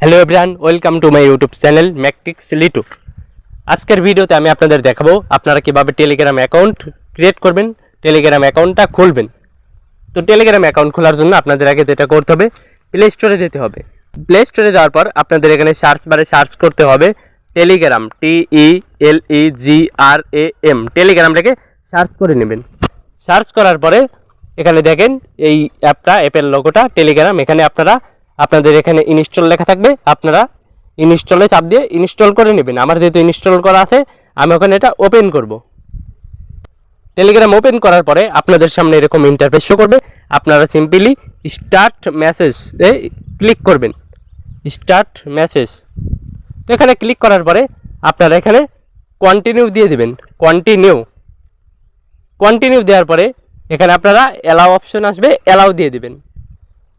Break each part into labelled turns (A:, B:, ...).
A: Hello everyone, welcome to my YouTube channel ম্যাকটিক্স লিটু। আজকের ভিডিওতে আমি আপনাদের দেখাবো আপনারা কিভাবে টেলিগ্রাম অ্যাকাউন্ট ক্রিয়েট করবেন, টেলিগ্রাম অ্যাকাউন্টটা খুলবেন। তো টেলিগ্রাম অ্যাকাউন্ট খোলার জন্য আপনাদের আগে যেটা করতে হবে, প্লে স্টোরে যেতে হবে। প্লে স্টোরে যাওয়ার পর আপনাদের এখানে সার্চ বারে সার্চ করতে হবে টেলিগ্রাম, TELEGRAM, টেলিগ্রামটাকে সার্চ করে নেবেন। সার্চ করার পরে এখানে দেখেন এই অ্যাপের লোগোটা টেলিগ্রাম, এখানে আপনাদের এখানে ইনস্টল লেখা থাকবে, আপনারা ইনস্টলে চাপ দিয়ে ইনস্টল করে নেবেন। আমার যেহেতু ইনস্টল করা আছে, আমি ওখানে এটা ওপেন করব। টেলিগ্রাম ওপেন করার পরে আপনাদের সামনে এরকম ইন্টারফেস শো করবে। আপনারা সিম্পলি স্টার্ট মেসেজে ক্লিক করবেন। স্টার্ট মেসেজ, তো এখানে ক্লিক করার পরে আপনারা এখানে কন্টিনিউ দিয়ে দেবেন। কন্টিনিউ দেওয়ার পরে এখানে আপনারা অ্যালাউ অপশন আসবে, অ্যালাউ দিয়ে দেবেন।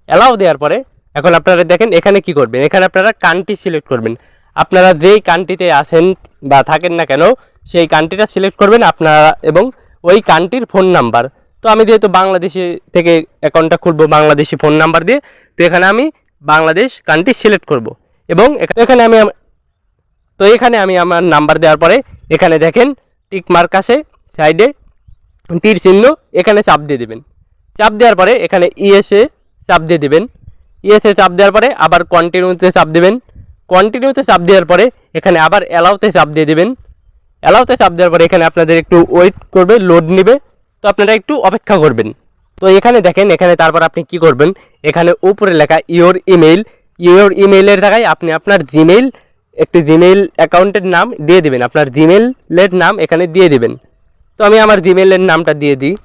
A: অ্যালাউ দেওয়ার পরে এখন আপনারা দেখেন এখানে কি করবেন, এখানে আপনারা কান্ট্রি সিলেক্ট করবেন। আপনারা যেই কান্ট্রিতে আছেন বা থাকেন না কেন সেই কান্ট্রিটা সিলেক্ট করবেন আপনারা, এবং ওই কান্ট্রির ফোন নাম্বার। তো আমি যেহেতু বাংলাদেশে থেকে অ্যাকাউন্টটা খুলবো বাংলাদেশি ফোন নাম্বার দিয়ে, তো এখানে আমি বাংলাদেশ কান্ট্রি সিলেক্ট করব এবং এখানে আমি আমার নাম্বার দেওয়ার পরে এখানে দেখেন টিক মার্ক আসে সাইডে, তীর চিহ্ন, এখানে চাপ দিয়ে দেবেন। চাপ দেওয়ার পরে এখানে ইএসএ চাপ দিয়ে দেবেন। ইএসএ চাপ দেওয়ার পরে আবার কন্টিনিউতে চাপ দেবেন। কন্টিনিউতে চাপ দেওয়ার পরে এখানে আবার অ্যালাউতে চাপ দিয়ে দেবেন। অ্যালাউতে চাপ দেওয়ার পরে এখানে আপনাদের একটু ওয়েট করবে, লোড নেবে, তো আপনারা একটু অপেক্ষা করবেন। তো এখানে দেখেন, এখানে তারপর আপনি কি করবেন, এখানে উপরে লেখা ইওর ইমেইলের জায়গায় আপনি আপনার জিমেইল, একটি জিমেইল অ্যাকাউন্টের নাম দিয়ে দেবেন। আপনার জিমেইলের নাম এখানে দিয়ে দেবেন। তো আমি আমার জিমেইলের নামটা দিয়ে দিই।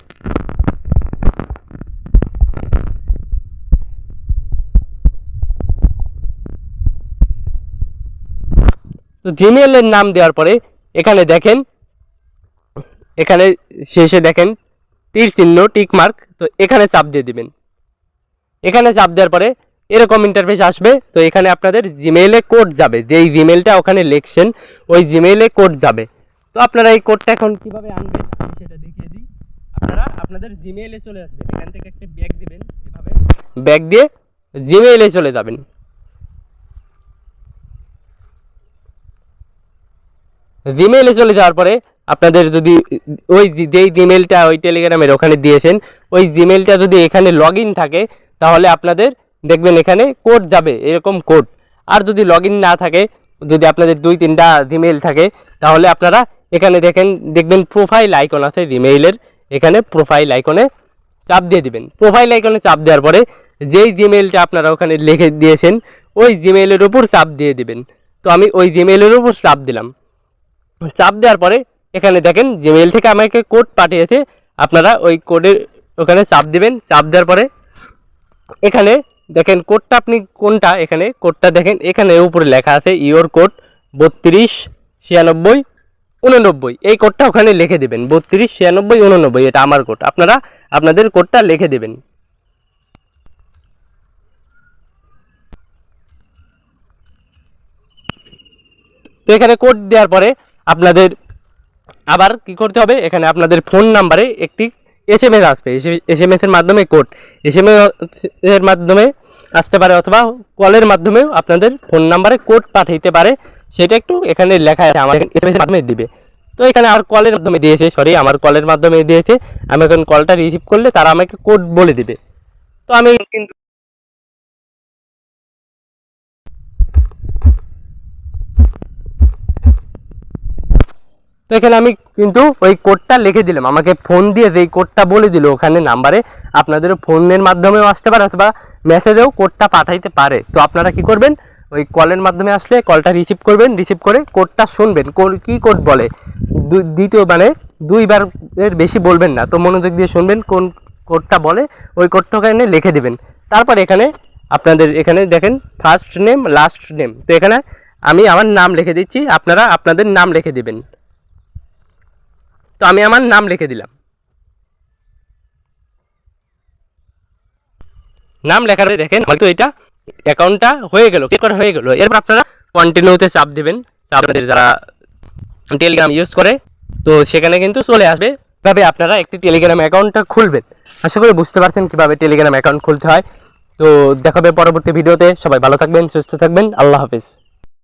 A: তো জিমেইলের নাম দেওয়ার পরে এখানে দেখেন, এখানে শেষে দেখেন তীর চিহ্ন, টিক মার্ক, তো এখানে চাপ দিয়ে দিবেন। এখানে চাপ দেওয়ার পরে এরকম ইন্টারফেস আসবে। তো এখানে আপনাদের জিমেইলে কোড যাবে, যেই জিমেইলটা ওখানে লিখছেন ওই জিমেইলে কোড যাবে। তো আপনারা এই কোডটা এখন কীভাবে আনবেন আমি সেটা দেখিয়ে দিই। আপনারা আপনাদের জিমেইলে চলে আসবেন, এখান থেকে একটা ব্যাগ দিবেন, এভাবে ব্যাগ দিয়ে জিমেইলে চলে যাবেন। জিমেইলে চলে যাওয়ার পরে আপনাদের যদি ওই যেই জিমেইলটা ওই টেলিগ্রামের ওখানে দিয়েছেন ওই জিমেইলটা যদি এখানে লগ ইন থাকে, তাহলে আপনাদের দেখবেন এখানে কোড যাবে, এরকম কোড। আর যদি লগ ইন না থাকে, যদি আপনাদের 2-3টা জিমেইল থাকে, তাহলে আপনারা এখানে দেখবেন প্রোফাইল আইকন আছে জিমেইলের, এখানে প্রোফাইল আইকনে চাপ দিয়ে দিবেন। প্রোফাইল আইকনে চাপ দেওয়ার পরে যেই জিমেইলটা আপনারা ওখানে লিখে দিয়েছেন ওই জিমেইলের উপর চাপ দিয়ে দিবেন। তো আমি ওই জিমেইলের উপর চাপ দিলাম। চাপ দেওয়ার পরে এখানে দেখেন জিমেইল থেকে আমাকে কোড পাঠিয়েছে, আপনারা ওই কোডের ওখানে চাপ দিবেন। চাপ দেওয়ার পরে এখানে দেখেন কোডটা আপনি কোনটা, এখানে কোডটা দেখেন এখানে উপরে লেখা আছে ইওর কোড 329699, এই কোডটা ওখানে লিখে দেবেন। 329699 এটা আমার কোড, আপনারা আপনাদের কোডটা লিখে দেবেন। তো এখানে কোড দেওয়ার পরে আপনাদের আবার কি করতে হবে, এখানে আপনাদের ফোন নাম্বারে একটি SMS আসবে। SMS এর মাধ্যমে কোড, SMS এর মাধ্যমে আসতে পারে অথবা কলের মাধ্যমেও আপনাদের ফোন নাম্বারে কোড পাঠাইতে পারে, সেটা একটু এখানে লেখা আছে, আমার SMS এর মাধ্যমে দিবে। তো এখানে আর কলের মাধ্যমে দিয়েছে, আমার কলের মাধ্যমে দিয়েছে। আমি এখন কলটা রিসিভ করলে তারা আমাকে কোড বলে দিবে। তো আমি কিন্তু তো এখানে আমি কিন্তু ওই কোডটা লিখে দিলাম, আমাকে ফোন দিয়ে যেই কোডটা বলে দিল ওখানে নাম্বারে, আপনাদের ফোনের মাধ্যমেও আসতে পারে অথবা মেসেজেও কোডটা পাঠাইতে পারে। তো আপনারা কি করবেন, ওই কলের মাধ্যমে আসলে কলটা রিসিভ করবেন, রিসিভ করে কোডটা শুনবেন, কি কোড বলে, দ্বিতীয় মানে 2বার এর বেশি বলবেন না। তো মনোযোগ দিয়ে শুনবেন কোন কোডটা বলে, ওই কোডটা ওখানে লিখে দেবেন। তারপর এখানে আপনাদের এখানে দেখেন ফার্স্ট নেম লাস্ট নেম, তো এখানে আমি আমার নাম লিখে দিচ্ছি, আপনারা আপনাদের নাম লিখে দেবেন। তো আমি আমার নাম লিখে দিলাম। নাম লেখার দেখেন হয়তো এটা অ্যাকাউন্টটা হয়ে গেল, ক্লিক করা হয়ে গেল। এরপর আপনারা কন্টিনিউতে চাপ দেবেন। আপনাদের যারা টেলিগ্রাম ইউজ করে তো সেখানে কিন্তু চলে আসবে। এভাবে আপনারা একটি টেলিগ্রাম অ্যাকাউন্টটা খুলবেন। আশা করি বুঝতে পারছেন কীভাবে টেলিগ্রাম অ্যাকাউন্ট খুলতে হয়। তো দেখাবে পরবর্তী ভিডিওতে। সবাই ভালো থাকবেন, সুস্থ থাকবেন, আল্লাহ হাফেজ।